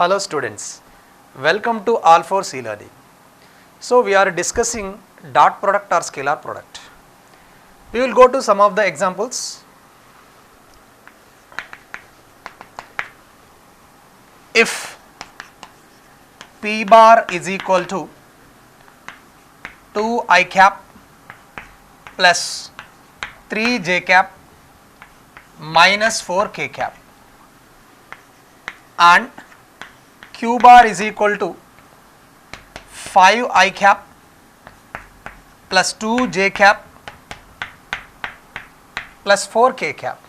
Hello students, welcome to All4C Learning. So we are discussing dot product or scalar product. We will go to some of the examples. If P bar is equal to 2 I cap plus 3 j cap minus 4 k cap and Q bar is equal to 5 I cap plus 2 j cap plus 4 k cap.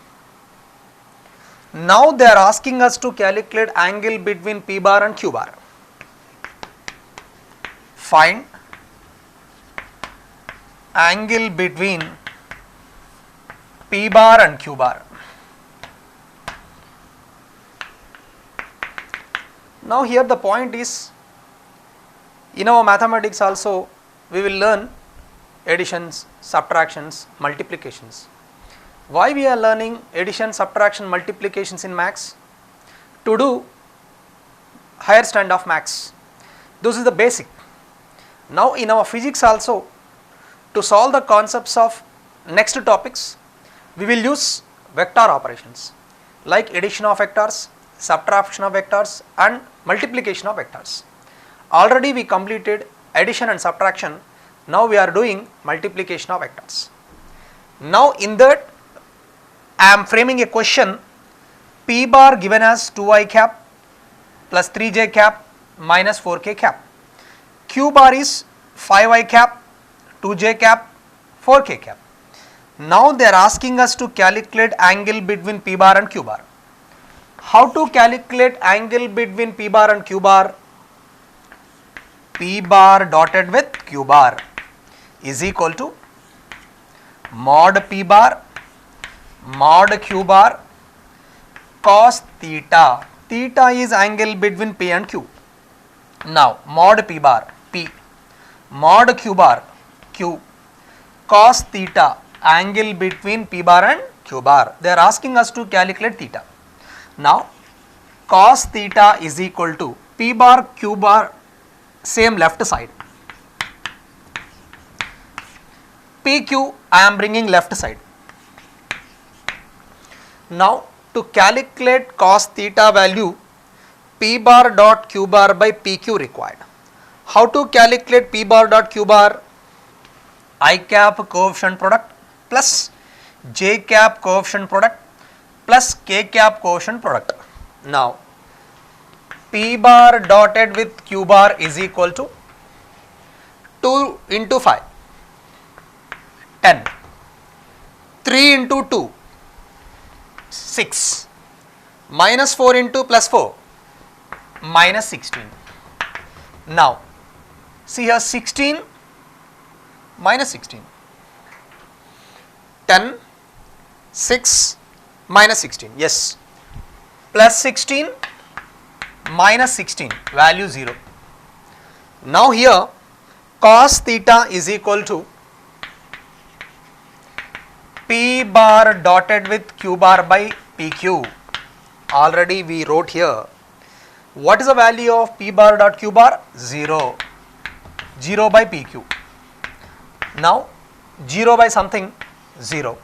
Now they are asking us to calculate angle between P bar and Q bar. Find angle between P bar and Q bar. Now here the point is, in our mathematics also we will learn additions, subtractions, multiplications. Why we are learning addition, subtraction, multiplications in maths? To do higher standard of maths. This is the basic. Now in our physics also, to solve the concepts of next topics, we will use vector operations like addition of vectors, subtraction of vectors and multiplication of vectors. Already we completed addition and subtraction. Now we are doing multiplication of vectors. Now in that I am framing a question. P bar given as 2i cap plus 3j cap minus 4k cap. Q bar is 5i cap, 2j cap, 4k cap. Now they are asking us to calculate angle between P bar and Q bar. How to calculate angle between P bar and Q bar? P bar dotted with Q bar is equal to mod P bar mod Q bar cos theta. Theta is angle between P and Q. Now mod P bar P mod Q bar Q cos theta angle between P bar and Q bar. They are asking us to calculate theta. Now cos theta is equal to P bar Q bar, same left side, PQ I am bringing left side. Now to calculate cos theta value, P bar dot Q bar by PQ required. How to calculate P bar dot Q bar? I cap coefficient product plus J cap coefficient product plus K cap coefficient product. Now P bar dotted with Q bar is equal to 2 into 5, 10, 3 into 2, 6, minus 4 into plus 4, minus 16. Now see here 16 minus 16, 10, 6, minus 16, yes, plus 16, minus 16, value 0. Now here cos theta is equal to P bar dotted with Q bar by PQ. Already we wrote here. What is the value of P bar dot Q bar? 0. 0 by PQ. Now 0 by something 0.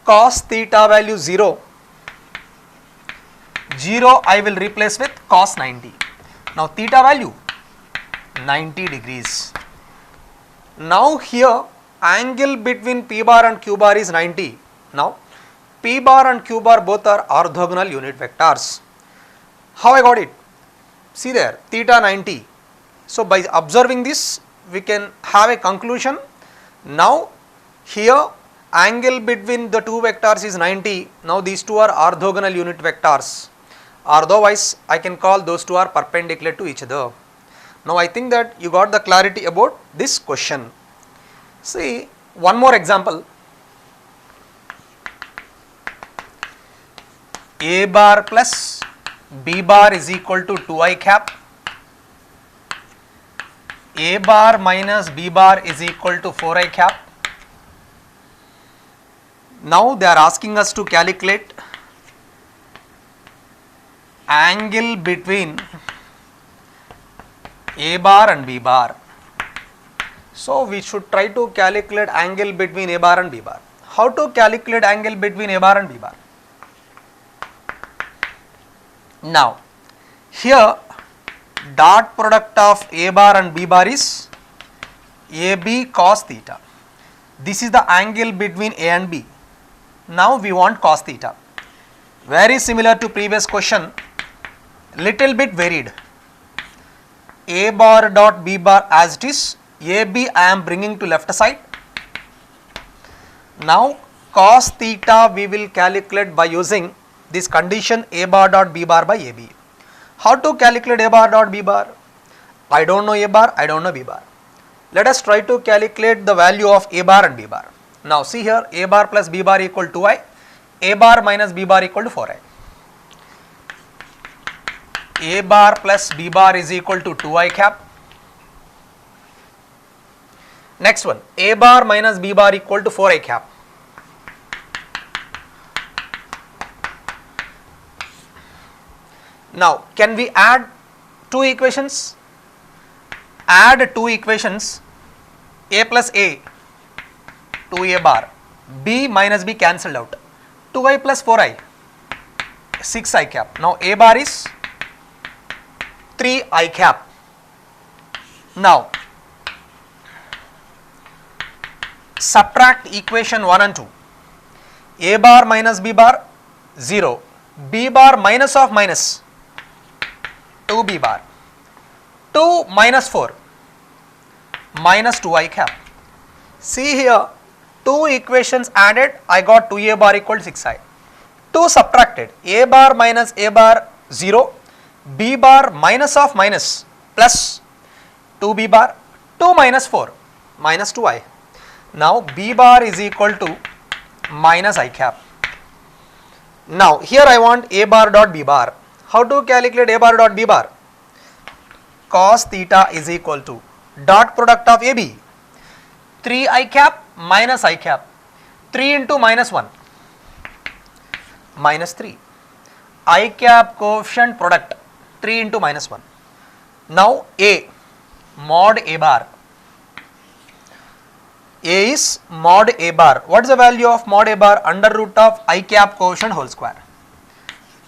Cos theta value 0. 0 I will replace with cos 90. Now theta value 90 degrees. Now here angle between P bar and Q bar is 90. Now P bar and Q bar both are orthogonal unit vectors. How I got it? See there, theta 90. So by observing this we can have a conclusion. Now here angle between the two vectors is 90. Now these two are orthogonal unit vectors. Otherwise I can call those two are perpendicular to each other. Now I think that you got the clarity about this question. See one more example. A bar plus B bar is equal to 2i cap. A bar minus B bar is equal to 4i cap. Now they are asking us to calculate angle between A bar and B bar. So we should try to calculate angle between A bar and B bar. How to calculate angle between A bar and B bar? Now here dot product of A bar and B bar is AB cos theta. This is the angle between A and B. Now we want cos theta. Very similar to previous question, little bit varied. A bar dot B bar as it is, AB I am bringing to left side. Now cos theta we will calculate by using this condition A bar dot B bar by AB. How to calculate A bar dot B bar? I don't know A bar, I don't know B bar. Let us try to calculate the value of A bar and B bar. Now see here, A bar plus B bar equal to 2i, A bar minus B bar equal to 4i. A bar plus B bar is equal to 2i cap. Next one, A bar minus B bar equal to 4i cap. Now can we add two equations? Add two equations, A plus A, 2A bar, B minus B cancelled out, 2i plus 4i, 6i cap. Now A bar is 3i cap. Now subtract equation 1 and 2, A bar minus B bar 0, B bar minus of minus 2B bar, 2 minus 4 minus 2i cap. See here, two equations added, I got 2A bar equal to 6i. 2 subtracted, A bar minus A bar 0, B bar minus of minus plus 2B bar, 2 minus 4 minus 2i. Now B bar is equal to minus I cap. Now here I want A bar dot B bar. How to calculate A bar dot B bar? Cos theta is equal to dot product of AB, 3i cap minus I cap, 3 into minus 1 minus 3, I cap coefficient product 3 into minus 1. Now A, mod A bar, A is mod A bar. What is the value of mod A bar? Under root of I cap coefficient whole square.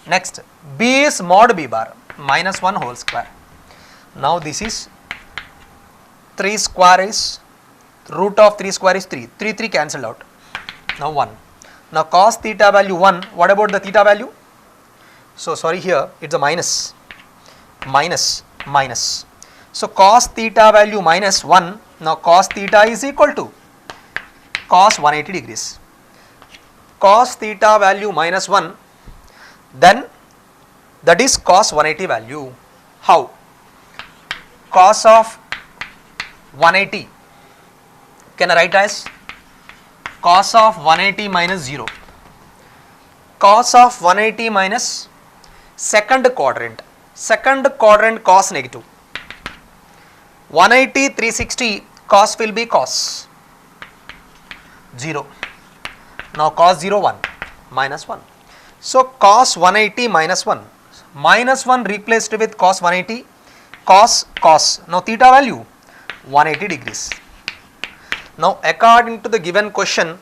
Next, B is mod B bar, minus 1 whole square. Now this is 3 square is, root of 3 square is 3, 3 cancelled out. Now 1. Now cos theta value 1, what about the theta value? So sorry, here it is a minus, minus, minus. So cos theta value minus 1, now cos theta is equal to cos 180 degrees. Cos theta value minus 1, then that is cos 180 value. How? Cos of 180 can I write as cos of 180 minus 0. Cos of 180 minus second quadrant cos negative. 180 360 cos will be cos 0. Now cos 0 1 minus 1. So cos 180 minus 1, minus 1 replaced with cos 180, cos. Now theta value 180 degrees. Now according to the given question,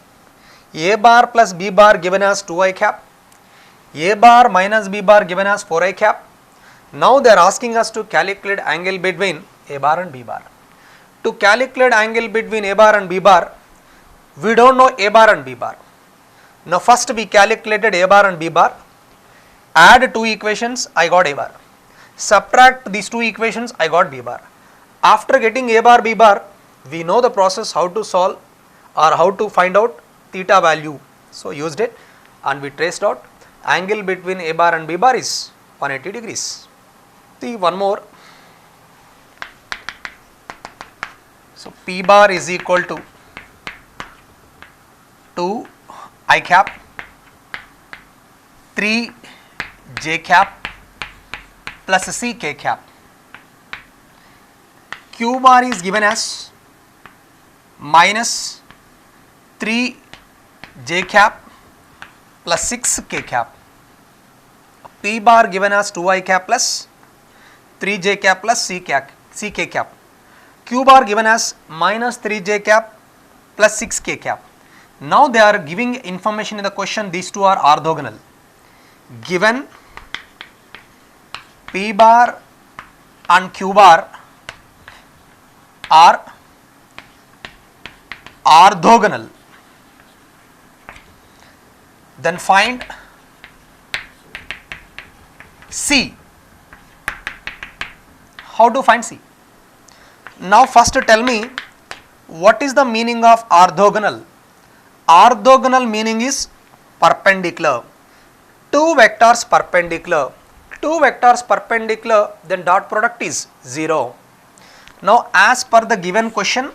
A bar plus B bar given as 2i cap, A bar minus B bar given as 4i cap. Now they are asking us to calculate angle between A bar and B bar. To calculate angle between A bar and B bar, we don't know A bar and B bar. Now first we calculated A bar and B bar, add two equations, I got A bar. Subtract these two equations, I got B bar. After getting A bar, B bar, we know the process how to solve or how to find out theta value. So used it and we traced out angle between A bar and B bar is 180 degrees. See one more. So P bar is equal to 2 I cap 3 J cap plus C K cap. Q bar is given as minus 3 J cap plus 6 K cap. P bar given as 2I cap plus 3 J cap plus C C k cap. Q bar given as minus 3 j cap plus 6 k cap. Now they are giving information in the question, these two are orthogonal. Given P bar and Q bar are orthogonal, then find C. How to find C? Now first tell me what is the meaning of orthogonal. Orthogonal meaning is perpendicular. Two vectors perpendicular. Two vectors perpendicular, then dot product is 0. Now as per the given question,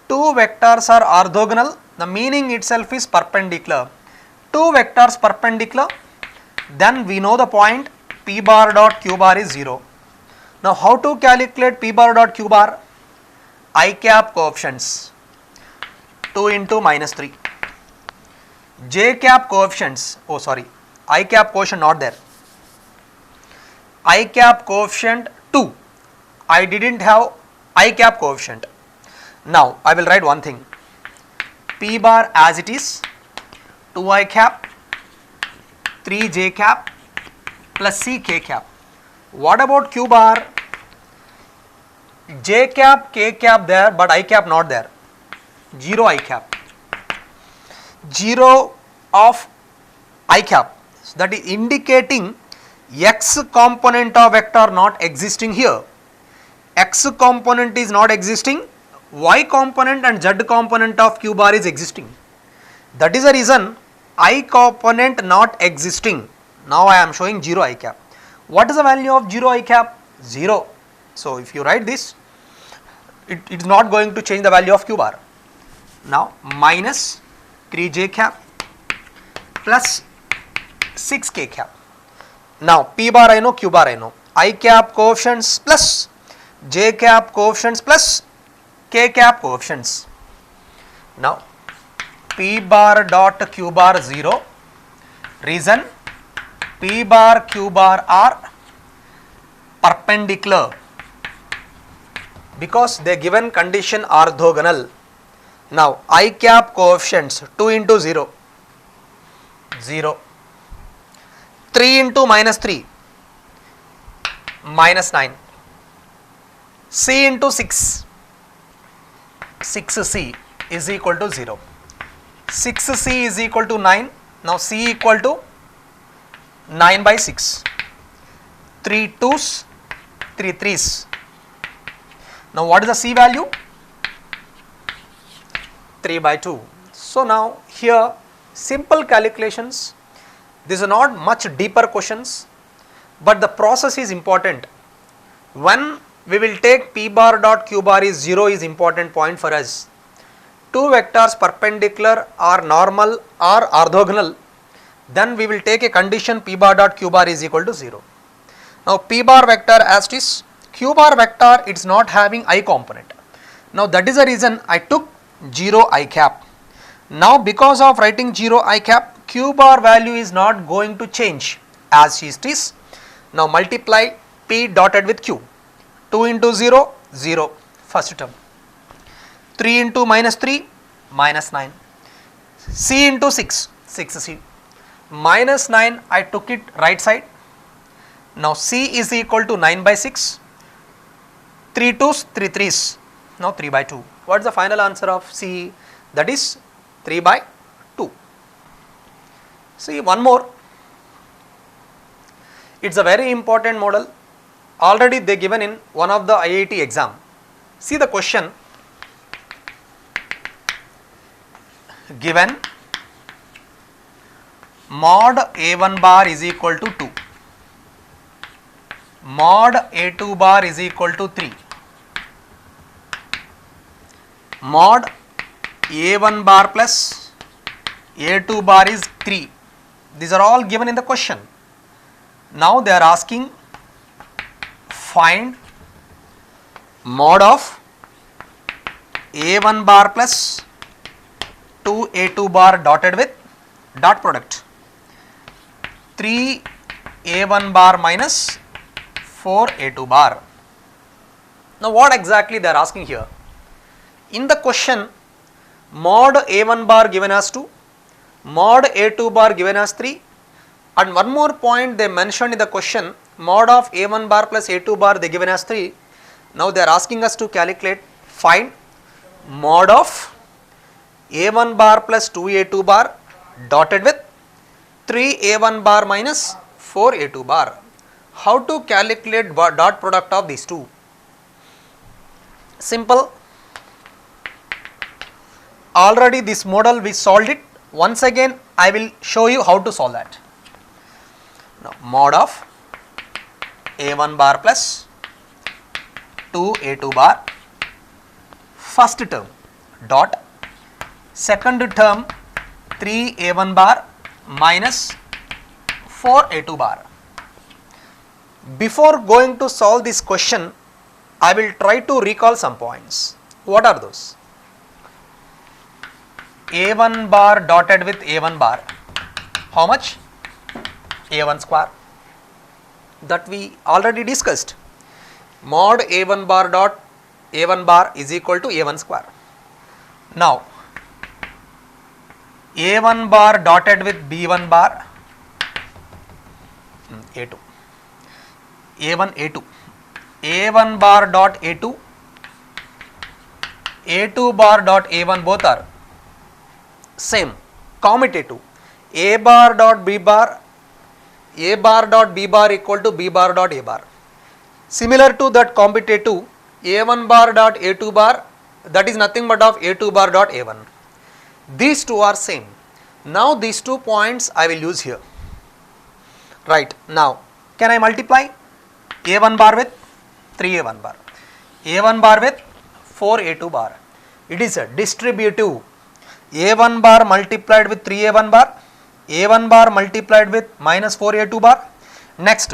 two vectors are orthogonal, the meaning itself is perpendicular. Two vectors perpendicular, then we know the point P bar dot Q bar is 0. Now how to calculate P bar dot Q bar? I cap coefficients 2 into minus 3. J cap coefficients, oh sorry, I cap quotient not there. I cap coefficient 2. I didn't have I cap coefficient. Now I will write one thing. P bar as it is 2I cap 3J cap plus C K cap. What about Q bar? J cap, K cap there, but I cap not there. 0 I cap. 0 of I cap. So that is indicating X component of vector not existing here. X component is not existing, Y component and Z component of Q bar is existing. That is the reason I component not existing. Now I am showing 0 I cap. What is the value of 0 I cap? 0. So if you write this, it is not going to change the value of Q bar. Now minus 3J cap plus 6K cap. Now P bar I know, Q bar I know. I cap coefficients plus J cap coefficients plus K cap coefficients. Now P bar dot Q bar 0. Reason P bar Q bar are perpendicular because they given condition orthogonal. Now I cap coefficients 2 into 0, 0, 3 into minus 3, minus 9, C into 6, 6C is equal to 0, 6C is equal to 9, now C equal to 9 by 6, 3 2's, 3 3's. Now what is the C value? 3 by 2. So now here simple calculations, these are not much deeper questions, but the process is important. When we will take P bar dot Q bar is 0 is important point for us. Two vectors perpendicular or normal or orthogonal, then we will take a condition P bar dot Q bar is equal to 0. Now P bar vector as it is, Q bar vector it is not having I component. Now that is the reason I took 0 I cap. Now because of writing 0 I cap, Q bar value is not going to change as it is. Now multiply P dotted with Q. 2 into 0, 0 first term. 3 into minus 3, minus 9. C into 6, 6C. Minus 9 I took it right side. Now C is equal to 9 by 6. 3 2's, 3 3's. Now 3 by 2. What is the final answer of C? That is 3 by 2. See one more. It's a very important model. Already they given in one of the IIT exam. See the question. Given mod A1 bar is equal to 2. Mod A2 bar is equal to 3. Mod A1 bar plus A2 bar is 3. These are all given in the question. Now they are asking find mod of A1 bar plus 2A2 bar dotted with dot product 3A1 bar minus 4A2 bar. Now what exactly they are asking here? In the question, mod A1 bar given as 2, mod A2 bar given as 3, and one more point they mentioned in the question, mod of A1 bar plus A2 bar they given as 3. Now they are asking us to calculate, find mod of A1 bar plus 2A2 bar dotted with 3A1 bar minus 4A2 bar. How to calculate dot product of these two? Simple. Already this model we solved it. Once again I will show you how to solve that. Now mod of A1 bar plus 2A2 bar, first term dot, second term 3A1 bar minus 4A2 bar. Before going to solve this question, I will try to recall some points. What are those? A1 bar dotted with A1 bar, how much? A1 square, that we already discussed. Mod A1 bar dot A1 bar is equal to A1 square. Now A1 bar dotted with B1 bar, A2, A1 A2, A1 bar dot A2, A2 bar dot A1 both are same, commutative. A bar dot B bar, A bar dot B bar equal to B bar dot A bar. Similar to that commutative, A1 bar dot A2 bar, that is nothing but of A2 bar dot A1. These two are same. Now these 2 points I will use here. Right, now can I multiply A1 bar with 3A1 bar, A1 bar with 4A2 bar? It is a distributive. A1 bar multiplied with 3A1 bar, A1 bar multiplied with minus 4A2 bar. Next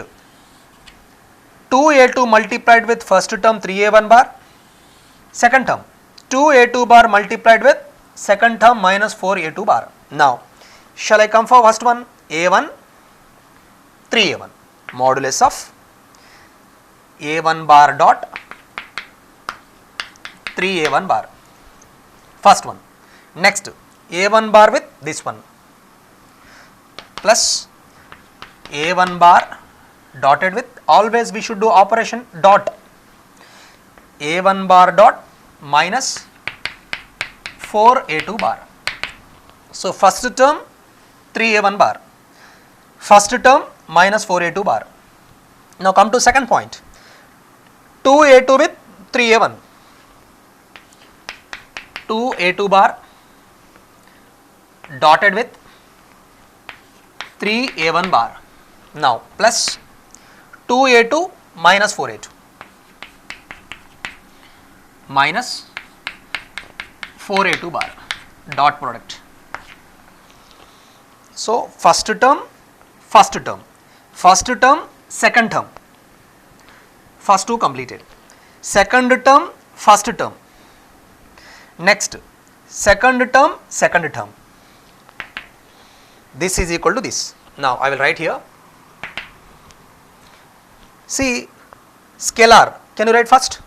2A2 multiplied with first term 3A1 bar, second term 2A2 bar multiplied with second term minus 4A2 bar. Now shall I come for first one? A1 3A1, modulus of A1 bar dot 3A1 bar, first one. Next A1 bar with this one plus A1 bar dotted with, always we should do operation dot, A1 bar dot minus 4A2 bar. So first term 3A1 bar, first term minus 4A2 bar. Now come to second point, 2A2 with 3A1, 2A2 bar dotted with 3A1 bar. Now plus 2A2 minus 4A2 minus 4A2 bar, dot product. So first term, second term, first two completed, second term, first term, next second term, this is equal to this. Now I will write here. See scalar, can you write first?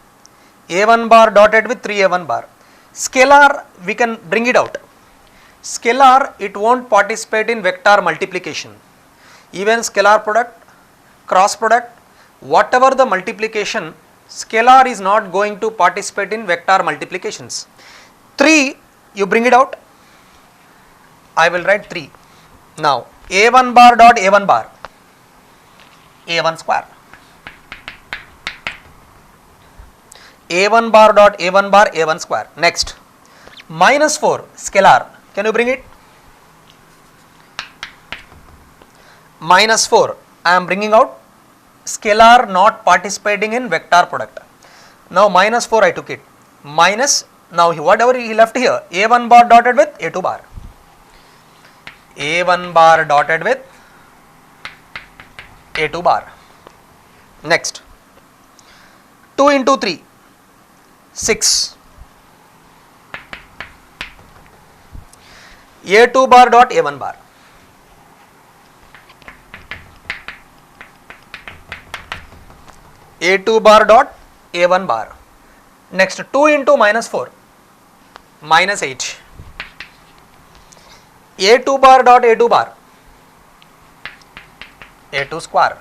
A1 bar dotted with 3A1 bar. Scalar we can bring it out. Scalar, it won't participate in vector multiplication. Even scalar product, cross product, whatever the multiplication, scalar is not going to participate in vector multiplications. 3 you bring it out, I will write 3. Now A1 bar dot A1 bar, A1 square, A1 bar dot A1 bar, A1 square. Next minus 4 scalar, can you bring it? Minus 4 I am bringing out, scalar not participating in vector product. Now minus 4 I took it, minus, now whatever he left here, A1 bar dotted with A2 bar, A1 bar dotted with A2 bar. Next 2 into 3, 6, A2 bar dot A1 bar, A2 bar dot A1 bar, Next 2 into minus 4, minus 8. A2 bar dot A2 bar, A2 square.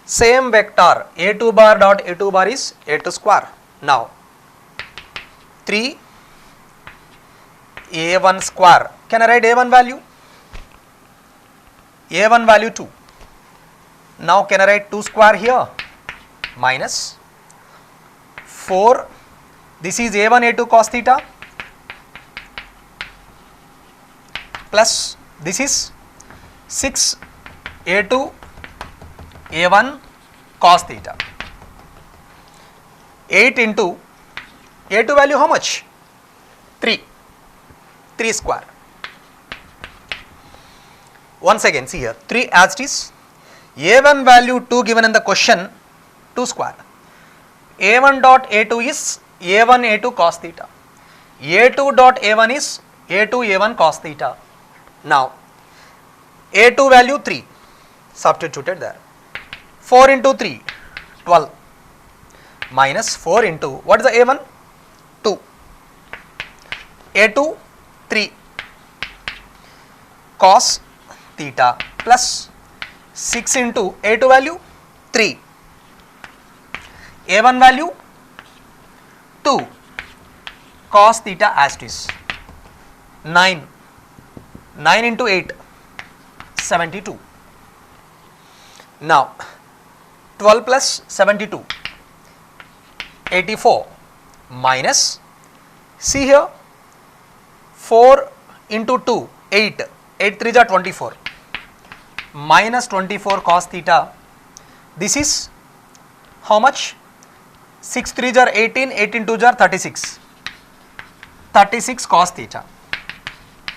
Same vector A2 bar dot A2 bar is A2 square. Now 3 A1 square. Can I write A1 value? A1 value 2. Now can I write 2 square here? Minus 4. This is A1 A2 cos theta plus this is 6 A2 A1 cos theta. 8 into A2 value how much? 3. 3 square. Once again see here 3 as it is. A1 value 2 given in the question, 2 square. A1 dot A2 is A1 A2 cos theta. A2 dot A1 is A2 A1 cos theta. Now A2 value 3 substituted there. 4 into 3, 12 minus 4 into what is the A1? 2. A2 3 cos theta plus 6 into A2 value 3, A1 value 2 cos theta as it is. 9 into 8, 72. Now 12 plus 72, 84 minus, see here 4 into 2, 8, 8 3s are 24, minus 24 cos theta. This is how much? 6 3s are 18, 18 2s are 36, 36 cos theta.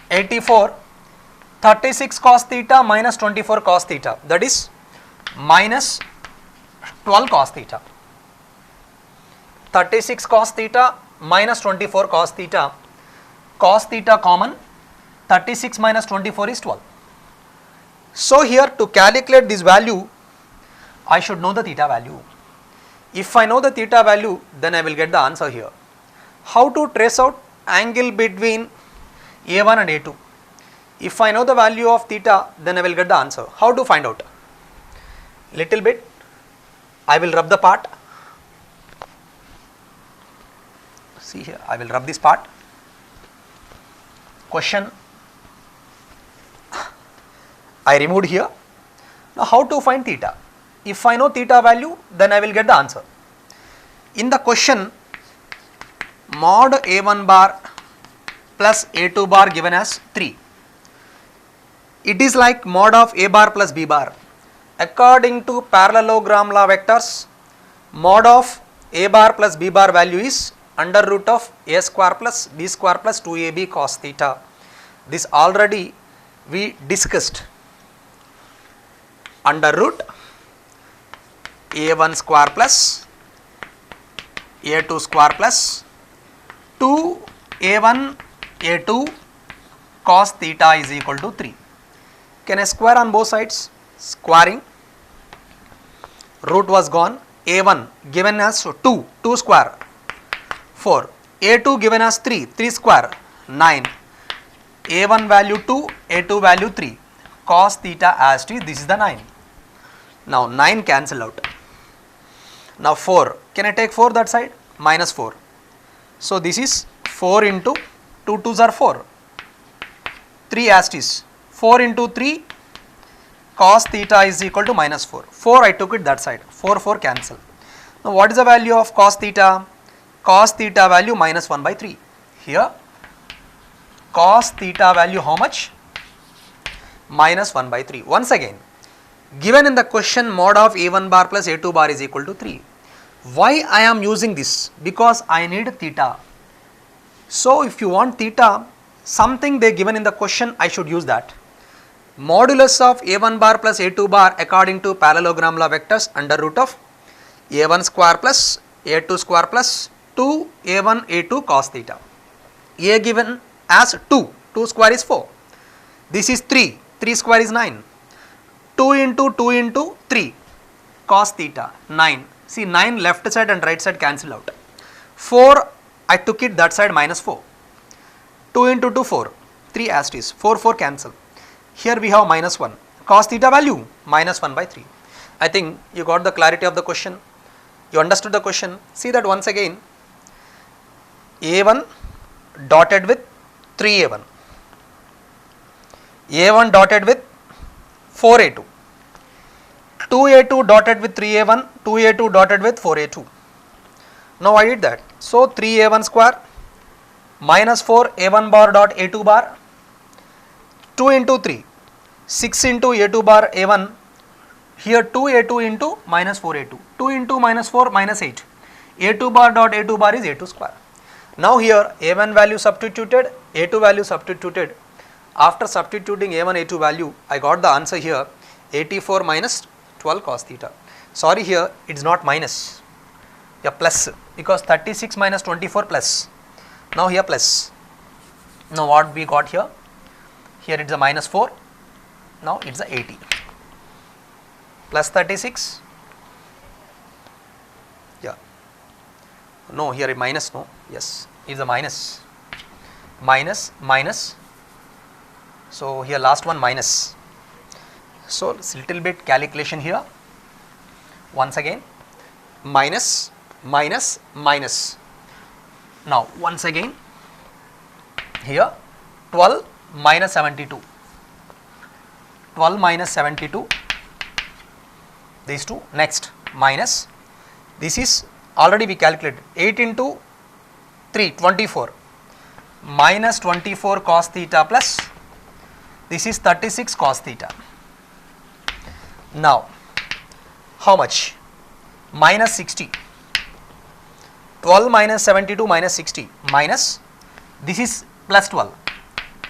84, 36 cos theta minus 24 cos theta, that is minus 12 cos theta. 36 cos theta minus 24 cos theta, cos theta common, 36 minus 24 is 12. So here to calculate this value, I should know the theta value. If I know the theta value, then I will get the answer here. How to trace out angle between A1 and A2? If I know the value of theta, then I will get the answer. How to find out? Little bit, I will rub the part. See here, I will rub this part. Question I removed here. Now how to find theta? If I know theta value, then I will get the answer. In the question, mod A1 bar plus A2 bar given as 3. It is like mod of A bar plus B bar. According to parallelogram law vectors, mod of A bar plus B bar value is under root of A square plus B square plus 2AB cos theta. This already we discussed. Under root A1 square plus A2 square plus 2A1 A2 cos theta is equal to 3. Can I square on both sides? Squaring, root was gone, A1 given as 2, 2 square, 4, A2 given as 3, 3 square, 9, A1 value 2, A2 value 3, cos theta as it is, this is the 9. Now 9 cancel out. Now 4, can I take 4 that side? Minus 4. So this is 4 into 2 2s are 4, 3 as it is, 4 into 3 cos theta is equal to minus 4. 4 I took it that side, 4 4 cancel. Now what is the value of cos theta? Cos theta value minus 1 by 3. Here cos theta value how much? Minus 1 by 3. Once again, given in the question mod of A1 bar plus A2 bar is equal to 3. Why I am using this? Because I need theta. So if you want theta, something they given in the question, I should use that. Modulus of A1 bar plus A2 bar according to parallelogram law vectors under root of A1 square plus A2 square plus 2 A1 A2 cos theta. A given as 2, 2 square is 4. This is 3, 3 square is 9. 2 into 3 cos theta 9. See 9 left side and right side cancel out. 4 I took it that side minus 4. 2 into 2 4, 3 as it is, 4 4 cancel. Here we have minus 1, cos theta value minus 1 by 3. I think you got the clarity of the question, you understood the question. See that once again, a1 dotted with 3a1, a1 dotted with 4a2, 2a2 dotted with 3a1, 2a2 dotted with 4a2. Now I did that. So 3a1 square minus 4 a1 bar dot a2 bar, 2 into 3, 6 into a2 bar a1, here 2a2 into minus 4a2, 2 into minus 4 minus 8, a2 bar dot a2 bar is a2 square. Now here a1 value substituted, a2 value substituted. After substituting a1 a2 value, I got the answer here 84 minus 12 cos theta. Sorry, here it is not minus, yeah, plus, because 36 minus 24 plus. Now here plus. Now what we got here? Here it is a minus 4. Now it is a 80 plus 36. Yeah. No, here a minus. No. Yes, it is a minus. Minus minus. So here last one minus. So it's little bit calculation here. Once again, minus minus minus. Now once again, here 12 minus 72, 12 minus 72, these two, next minus, this is already we calculated, 8 into 3, 24, minus 24 cos theta plus, this is 36 cos theta. Now how much? Minus 60. 12 minus 72 minus 60 minus, this is plus 12,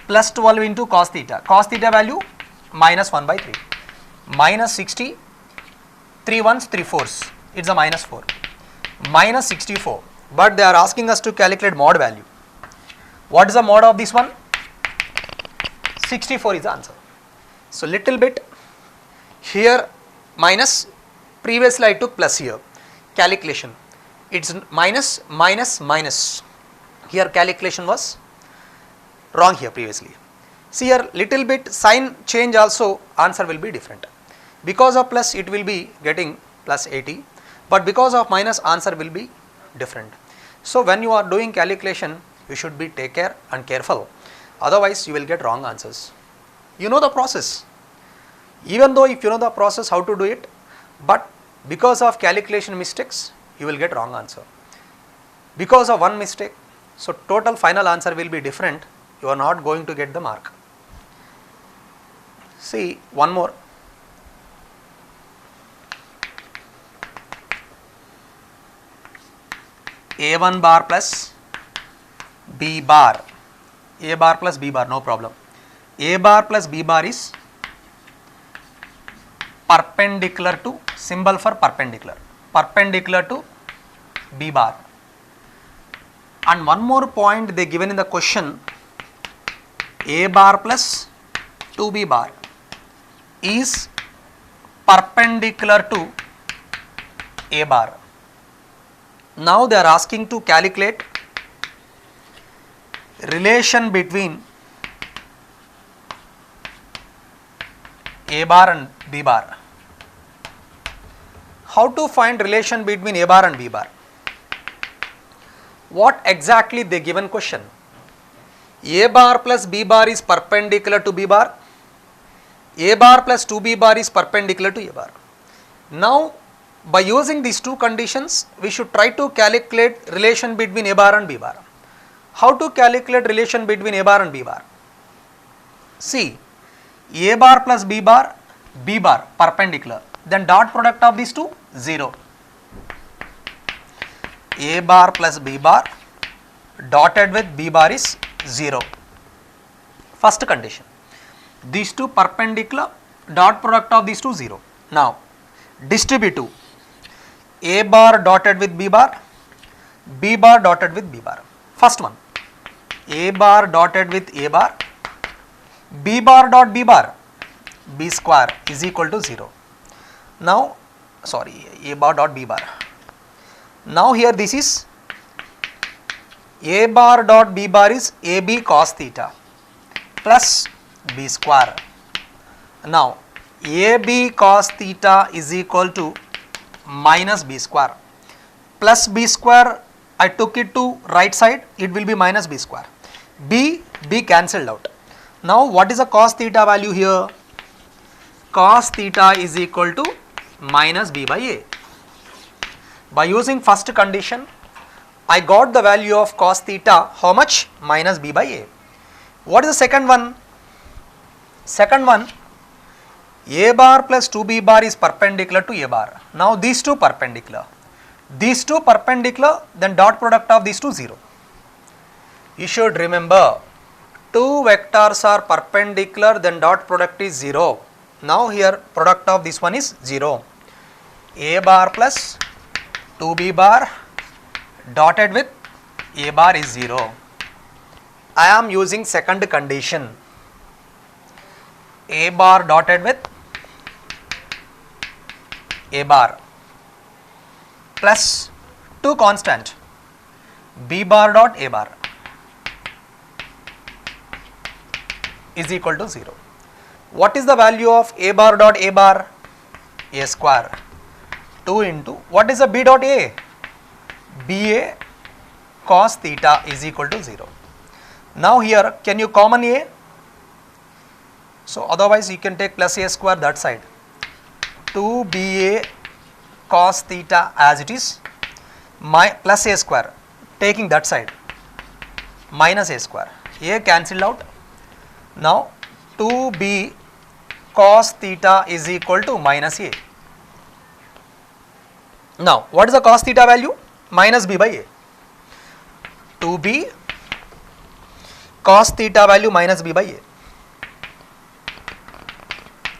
plus 12 into cos theta value minus 1 by 3, minus 60, 3 ones 3 fours, it is a minus 4, minus 64, but they are asking us to calculate mod value. What is the mod of this one? 64 is the answer. So little bit here minus, previously I took plus here, calculation. It's minus minus minus, here calculation was wrong here previously. See here little bit sign change also, answer will be different. Because of plus it will be getting plus 80, but because of minus answer will be different. So when you are doing calculation, you should be take care and careful, otherwise you will get wrong answers. You know the process, even though if you know the process how to do it, but because of calculation mistakes you will get wrong answer. Because of one mistake, so total final answer will be different, you are not going to get the mark. See one more. A1 bar plus B bar, A bar plus B bar, no problem. A bar plus B bar is perpendicular to, symbol for perpendicular, perpendicular to B bar. And one more point they given in the question, A bar plus 2B bar is perpendicular to A bar. Now they are asking to calculate relation between A bar and B bar. How to find relation between A bar and B bar? What exactly they given question? A bar plus B bar is perpendicular to B bar, A bar plus 2B bar is perpendicular to A bar. Now by using these two conditions, we should try to calculate relation between A bar and B bar. How to calculate relation between A bar and B bar? See, A bar plus B bar perpendicular, then dot product of these two 0. A bar plus B bar dotted with B bar is 0. First condition. These two perpendicular, dot product of these two 0. Now distributive, A bar dotted with B bar dotted with B bar. First one, A bar dotted with A bar, B bar dot B bar, B square is equal to 0. Now sorry, A bar dot B bar. Now here this is A bar dot B bar is AB cos theta plus B square. Now AB cos theta is equal to minus B square. Plus B square, I took it to right side, it will be minus B square. B cancelled out. Now what is the cos theta value here? Cos theta is equal to minus B by A. By using first condition, I got the value of cos theta, how much? Minus B by A. What is the second one? Second one, A bar plus 2B bar is perpendicular to A bar. Now these two perpendicular. These two perpendicular, then dot product of these two 0. You should remember, two vectors are perpendicular, then dot product is 0. Now here product of this one is 0. A bar plus 2B bar dotted with A bar is 0. I am using second condition. A bar dotted with A bar plus 2 constant B bar dot A bar is equal to 0. What is the value of A bar dot A bar? A square. 2 into, what is the B dot A? BA cos theta is equal to 0. Now here, can you common A? So otherwise you can take plus A square that side. 2BA cos theta as it is, plus A square, taking that side, minus A square. A cancelled out. Now 2B cos theta is equal to minus A. Now what is the cos theta value? Minus B by A. 2B cos theta value minus B by A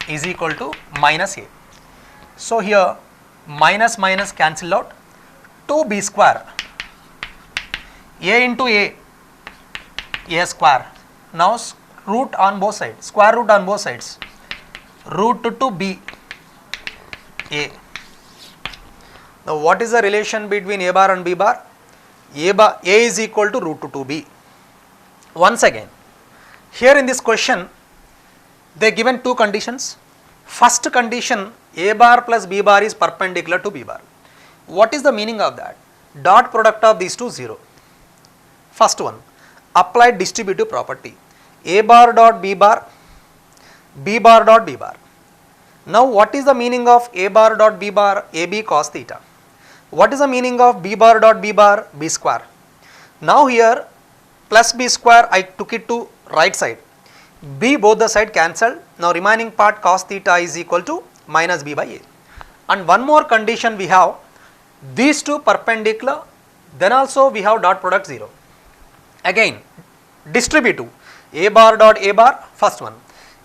is equal to minus A. So here minus minus cancel out, 2B square, A into A square. Now root on both sides, square root on both sides, root to B A. Now what is the relation between A bar and B bar? A is equal to root to 2B. Once again, here in this question, they given two conditions. First condition, A bar plus B bar is perpendicular to B bar. What is the meaning of that? Dot product of these two 0. First one, applied distributive property. A bar dot B bar, B bar dot B bar. Now what is the meaning of A bar dot B bar? AB cos theta. What is the meaning of B bar dot B bar? B square. Now here plus B square, I took it to right side. B both the side cancelled. Now remaining part cos theta is equal to minus B by A. And one more condition we have, these two perpendicular, then also we have dot product 0. Again distributive, A bar dot A bar, first one,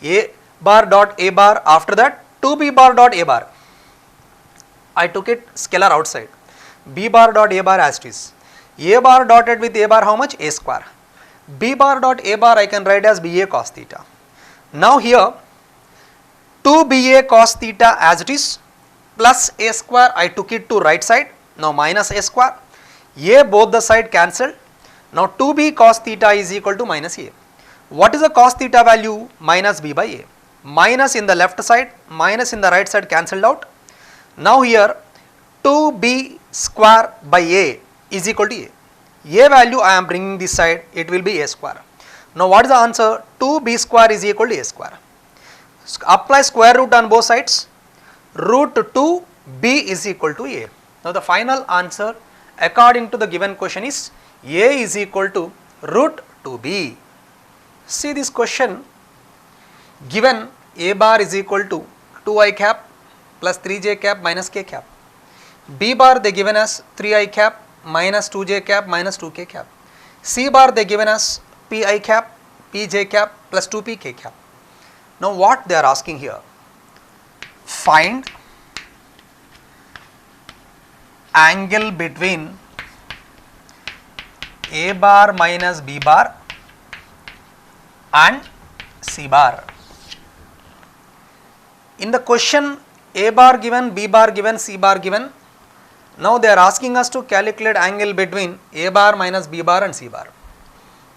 A bar dot A bar, after that 2B bar dot A bar, I took it scalar outside, B bar dot A bar as it is. A bar dotted with A bar how much? A square. B bar dot A bar I can write as BA cos theta. Now here 2BA cos theta as it is, plus A square, I took it to right side, now minus A square, A both the side cancelled. Now 2B cos theta is equal to minus A. What is the cos theta value? Minus B by A. Minus in the left side, minus in the right side cancelled out. Now here 2B square by A is equal to A. A value I am bringing this side, it will be A square. Now what is the answer? 2B square is equal to A square. Apply square root on both sides, root 2B is equal to A. Now the final answer according to the given question is A is equal to root 2B. See this question, given A bar is equal to 2I cap plus 3J cap minus K cap. B bar they given us 3I cap minus 2J cap minus 2K cap. C bar they given us Pi cap, Pj cap plus 2Pk cap. Now what they are asking here? Find angle between A bar minus B bar and C bar. In the question, A bar given, B bar given, C bar given. Now they are asking us to calculate angle between A bar minus B bar and C bar.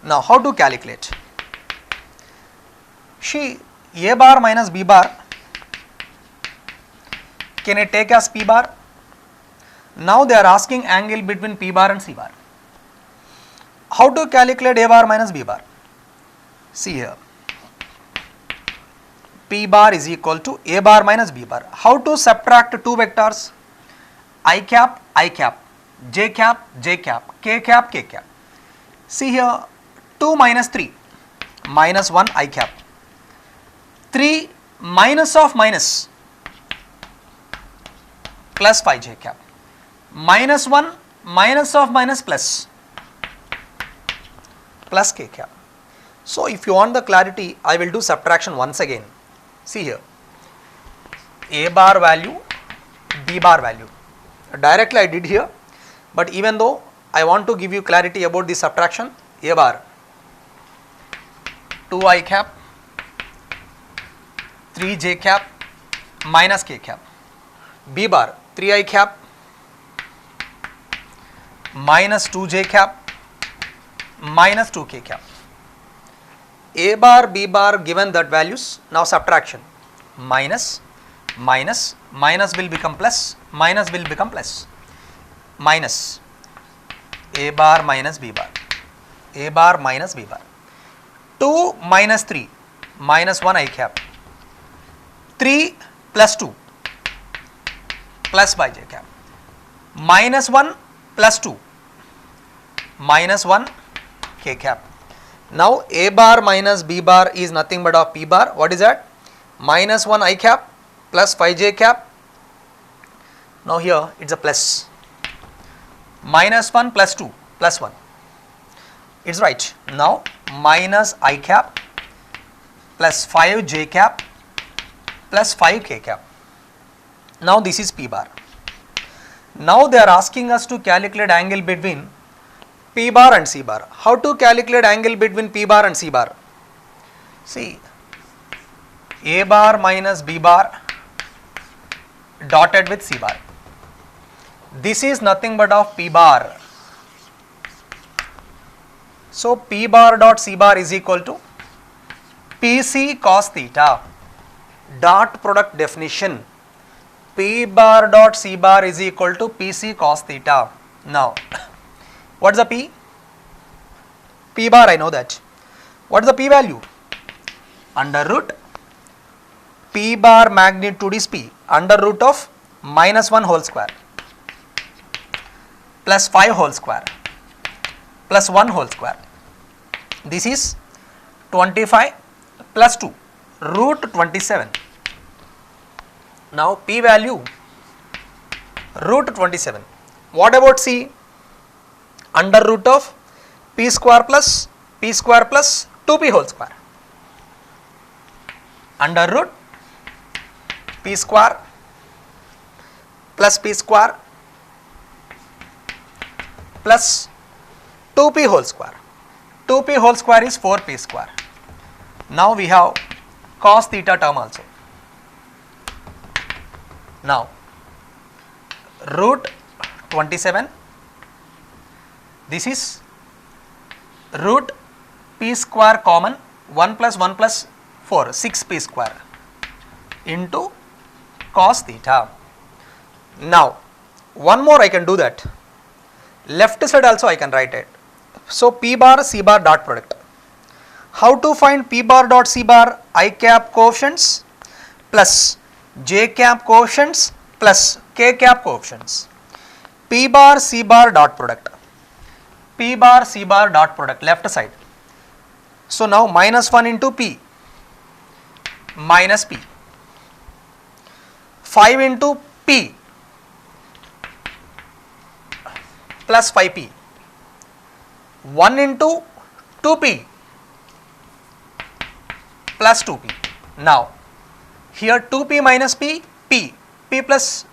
Now how to calculate? See, A bar minus B bar, can I take as P bar? Now they are asking angle between P bar and C bar. How to calculate A bar minus B bar? See here, P bar is equal to A bar minus B bar. How to subtract two vectors? I cap, j cap, k cap, k cap. See here, 2 minus 3, minus 1 I cap. 3 minus of minus, plus 5 j cap. Minus 1 minus of minus plus k cap. So if you want the clarity, I will do subtraction once again. See here, A bar value, B bar value. Directly I did here, but even though I want to give you clarity about the subtraction, A bar 2 I cap, 3 j cap, minus k cap. B bar 3 I cap, minus 2 j cap, minus 2 k cap. A bar, B bar given that values, now subtraction, minus will become plus, minus will become plus, minus A bar minus B bar, A bar minus B bar. 2 minus 3, minus 1 I cap, 3 plus 2, plus 5 j cap, minus 1 plus 2, minus 1 k cap. Now A bar minus B bar is nothing but of P bar. What is that? Minus 1 I cap plus 5 j cap. Now here it is a plus. Minus 1 plus 2 plus 1. It is right. Now minus I cap plus 5 j cap plus 5 k cap. Now this is P bar. Now they are asking us to calculate angle between P bar and C bar. How to calculate angle between P bar and C bar? See, A bar minus B bar dotted with C bar. This is nothing but of P bar. So P bar dot C bar is equal to PC cos theta. Dot product definition. P bar dot C bar is equal to PC cos theta. Now, what is the P? P bar, I know that. What is the P value? Under root P bar magnitude is P, under root of minus 1 whole square plus 5 whole square plus 1 whole square. This is 25 plus 2, root 27. Now P value root 27. What about C? Under root of P square plus 2P whole square. Under root P square plus P square plus 2P whole square. 2P whole square is 4P square. Now we have cos theta term also. Now root 27, this is root P square common, 1 plus 1 plus 4, 6P square into cos theta. Now one more I can do that, left side also I can write it. So P bar C bar dot product. How to find P bar dot C bar? I cap coefficients plus j cap coefficients plus k cap coefficients. P bar C bar dot product. P bar C bar dot product, left side. So now minus 1 into P minus P, 5 into P plus 5P, 1 into 2P plus 2P. Now here 2P minus P, P plus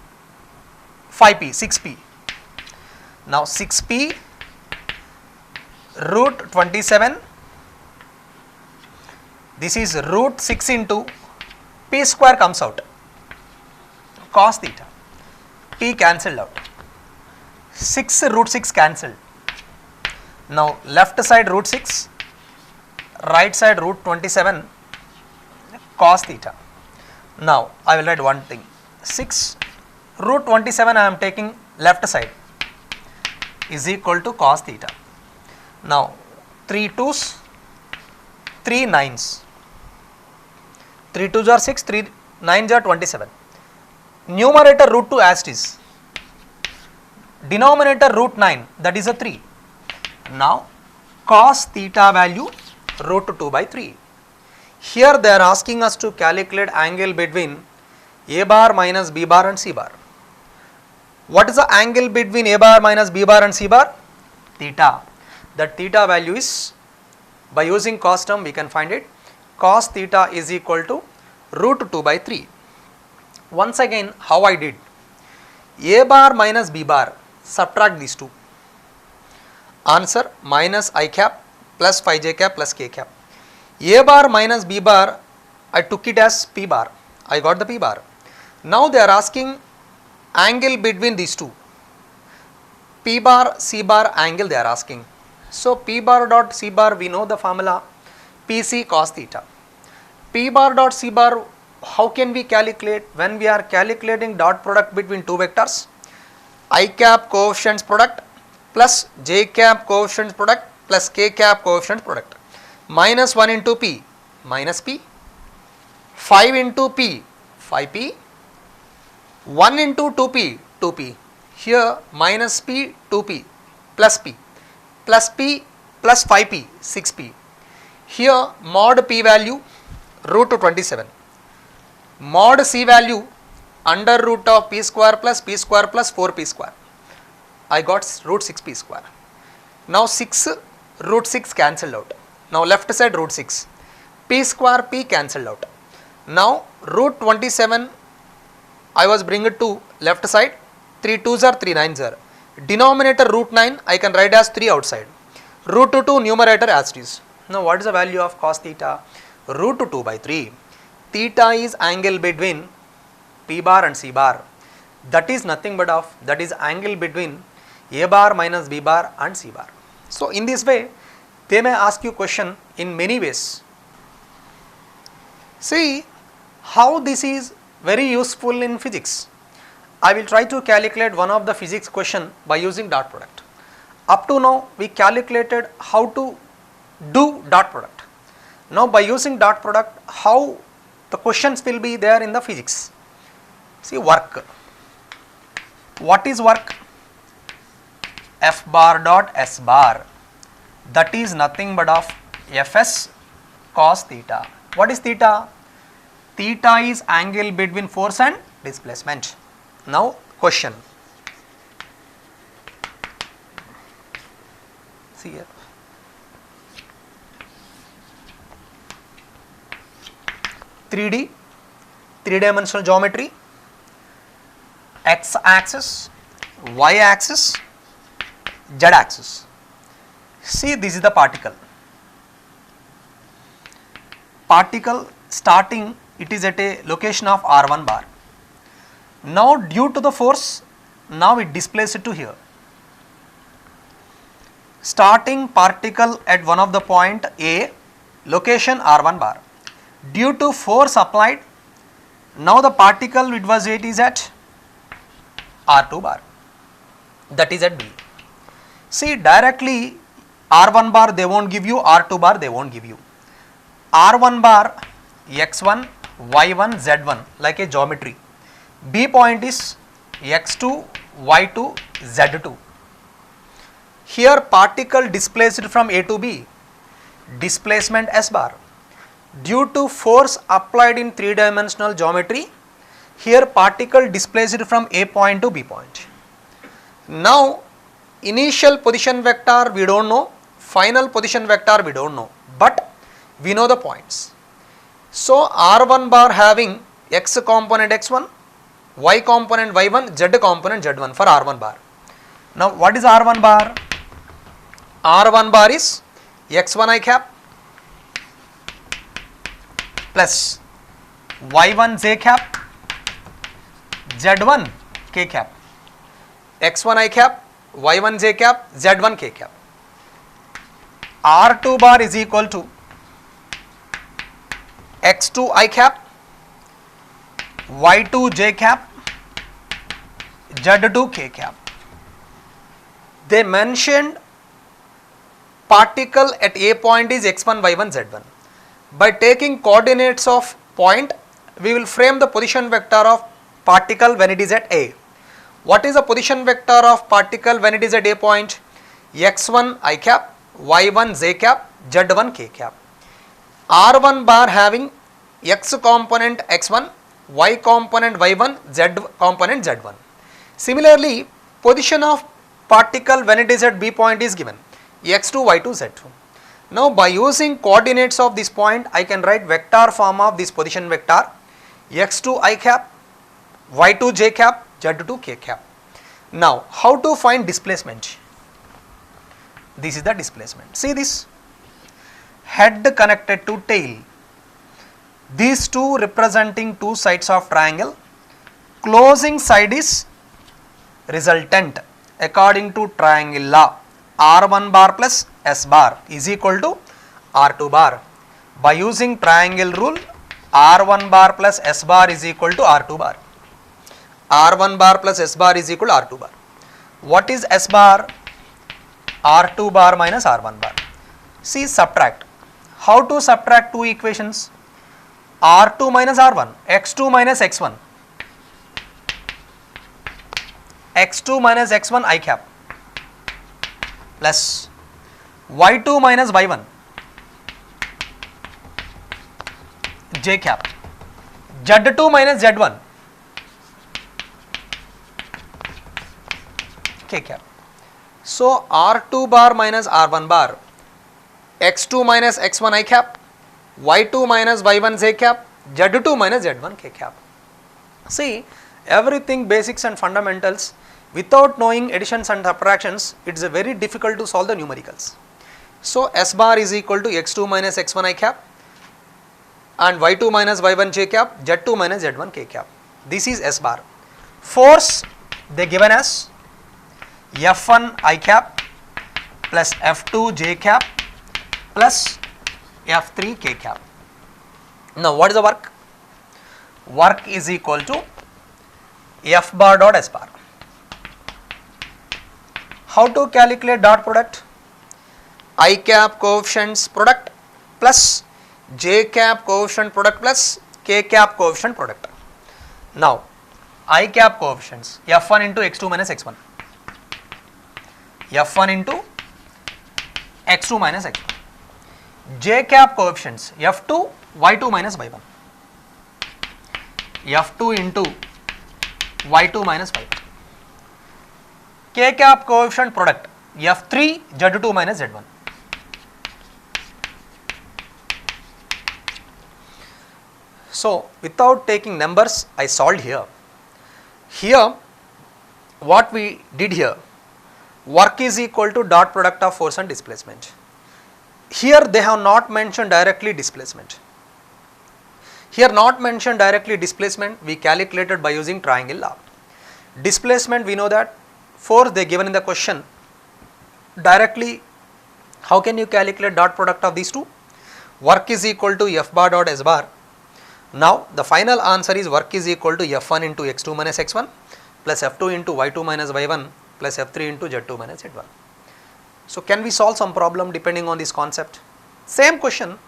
5P, 6P. Now 6P root 27, this is root 6 into P square comes out, cos theta, P cancelled out. 6 root 6 cancelled. Now left side root 6, right side root 27 cos theta. Now I will write one thing, 6 root 27 I am taking left side is equal to cos theta. Now 3 2s, 3 9s, 3 2s are 6, 3 9s are 27. Numerator root 2 as it is, denominator root 9, that is a 3. Now cos theta value root 2 by 3. Here they are asking us to calculate angle between A bar minus B bar and C bar. What is the angle between A bar minus B bar and C bar? Theta. That theta value is, by using cos term we can find it, cos theta is equal to root 2 by 3. Once again how I did, A bar minus B bar, subtract these two. Answer minus I cap plus phi j cap plus k cap. A bar minus B bar, I took it as P bar, I got the P bar. Now they are asking angle between these two, P bar C bar angle they are asking. So P bar dot C bar, we know the formula, PC cos theta. P bar dot C bar, how can we calculate? When we are calculating dot product between two vectors, I cap coefficients product plus j cap coefficients product plus k cap coefficients product, minus 1 into P minus P, 5 into P 5P, 1 into 2P 2P, here minus P 2P plus P plus P plus 5P 6P, here mod P value root 27, mod C value under root of P square plus 4P square, I got root 6P square. Now 6 root 6 cancelled out. Now left side root 6, P square P cancelled out. Now root 27 I was bring it to left side, 3 2s are 3 9s are. Denominator root 9 I can write as 3 outside. Root 2 numerator as it is. Now what is the value of cos theta? Root 2 by 3. Theta is angle between P bar and C bar. That is nothing but that is angle between A bar minus B bar and C bar. So in this way they may ask you question in many ways. See how this is very useful in physics. I will try to calculate one of the physics question by using dot product. Up to now we calculated how to do dot product. Now by using dot product, how the questions will be there in the physics. See work. What is work? F bar dot S bar, that is nothing but of Fs cos theta. What is theta? Theta is angle between force and displacement. Now question. See here. Three-dimensional geometry, x axis, y axis, z axis. See, this is the particle. Particle starting, it is at a location of r1 bar. Now due to the force, now it displaces it to here. Starting particle at one of the point A, location r1 bar. Due to force applied, now the particle it was it is at r2 bar, that is at B. See directly r1 bar they won't give you, r2 bar they won't give you. r1 bar x1, y1, z1 like a geometry. B point is x2, y2, z2. Here particle displaced from A to B, displacement S bar. Due to force applied in three-dimensional geometry, here particle displaced from A point to B point. Now initial position vector we don't know, final position vector we don't know, but we know the points. So r1 bar having x component x1, y component y1, z component z1 for r1 bar. Now what is r1 bar? r1 bar is x1 I cap plus y1 j cap, z1 k cap, x1 I cap y1 j cap, z1 k cap. R2 bar is equal to x2 I cap, y2 j cap, z2 k cap. They mentioned particle at a point is x1, y1, z1. By taking coordinates of point, we will frame the position vector of particle when it is at A. What is the position vector of particle when it is at A point? x1 I cap, y1 j cap, z1 k cap. R1 bar having x component x1, y component y1, z component z1. Similarly, position of particle when it is at B point is given x2, y2, z2. Now, by using coordinates of this point, I can write vector form of this position vector x2 I cap, y2 j cap, z2 k cap. Now, how to find displacement? This is the displacement. See this, head connected to tail. These two representing two sides of triangle. Closing side is resultant according to triangle law. R1 bar plus S bar is equal to R2 bar. By using triangle rule, R1 bar plus S bar is equal to R2 bar. R1 bar plus S bar is equal to R2 bar. What is S bar? R2 bar minus R1 bar. See, subtract. How to subtract two equations? R2 minus R1, x2 minus x1, x2 minus x1 I cap plus y2 minus y1 j cap, z2 minus z1 k cap. So, R2 bar minus R1 bar, x2 minus x1 I cap, y2 minus y1 j cap, z2 minus z1 k cap. See, everything basics and fundamentals. Without knowing additions and subtractions, it is very difficult to solve the numericals. So, S bar is equal to x2 minus x1 I cap and y2 minus y1 j cap, z2 minus z1 k cap. This is S bar. Force they given as F1 I cap plus F2 j cap plus F3 k cap. Now, what is the work? Work is equal to F bar dot S bar. How to calculate dot product? I cap coefficients product plus j cap coefficient product plus k cap coefficient product. Now, I cap coefficients F1 into x2 minus x1, F1 into x2 minus x1, j cap coefficients F2 y2 minus y1, F2 into y2 minus y1, k cap coefficient product F3 z2 minus z1. So, without taking numbers, I solved here. Here, what we did here, work is equal to dot product of force and displacement. Here they have not mentioned directly displacement. Here not mentioned directly displacement, we calculated by using triangle law. Displacement, we know that force they given in the question. Directly, how can you calculate dot product of these two? Work is equal to F bar dot S bar. Now, the final answer is work is equal to F1 into x2 minus x1 plus F2 into y2 minus y1 plus F3 into z2 minus z1. So, can we solve some problem depending on this concept? Same question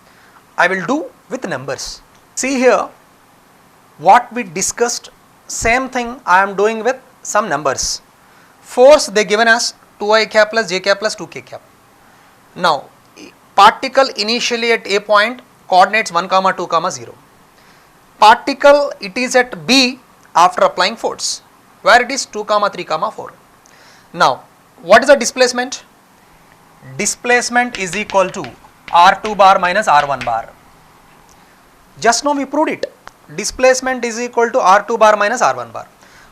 I will do with numbers. See here, what we discussed, same thing I am doing with some numbers. Force they given as 2I cap plus j cap plus 2k cap. Now, particle initially at A point, coordinates 1 comma 2 comma 0. Particle it is at B after applying force, where it is 2 comma 3 comma 4. Now, what is the displacement? Displacement is equal to R2 bar minus R1 bar. Just now we proved it. Displacement is equal to R2 bar minus R1 bar.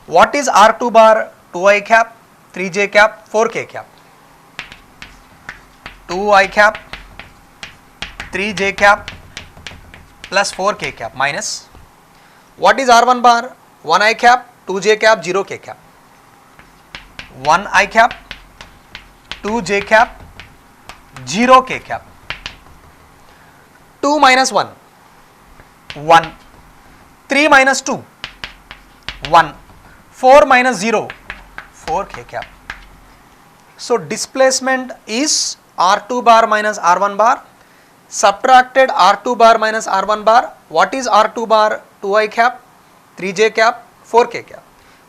What is R2 bar? 2I cap, 3j cap, 4k cap. 2I cap, 3j cap plus 4k cap minus. What is R1 bar? 1I cap, 2j cap, 0k cap. 1I cap, 2 j cap, 0 k cap. 2 minus 1, 1. 3 minus 2, 1. 4 minus 0, 4 k cap. So displacement is R2 bar minus R1 bar, subtracted R2 bar minus R1 bar. What is R2 bar? 2i cap, 3j cap, 4k cap.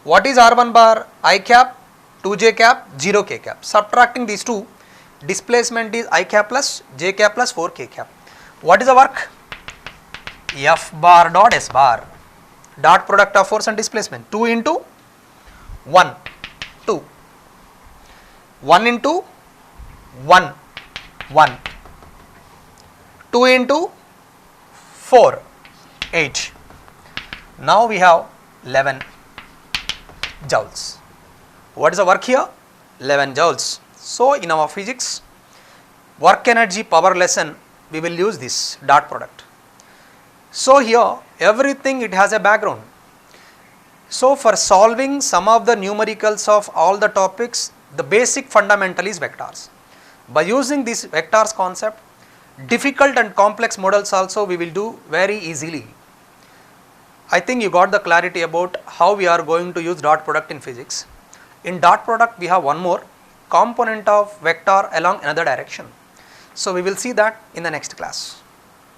What is R1 bar? I cap, 2j cap, 0k cap. Subtracting these two, displacement is I cap plus j cap plus 4k cap. What is the work? F bar dot S bar, dot product of force and displacement, 2 into 1, 2, 1 into 1, 1, 2 into 4, 8. Now we have 11 joules. What is the work here? 11 joules. So in our physics work energy power lesson, we will use this dot product. So here everything it has a background. So for solving some of the numericals of all the topics, the basic fundamental is vectors. By using this vectors concept, difficult and complex models also we will do very easily. I think you got the clarity about how we are going to use dot product in physics. In dot product we have one more component of vector along another direction. So we will see that in the next class.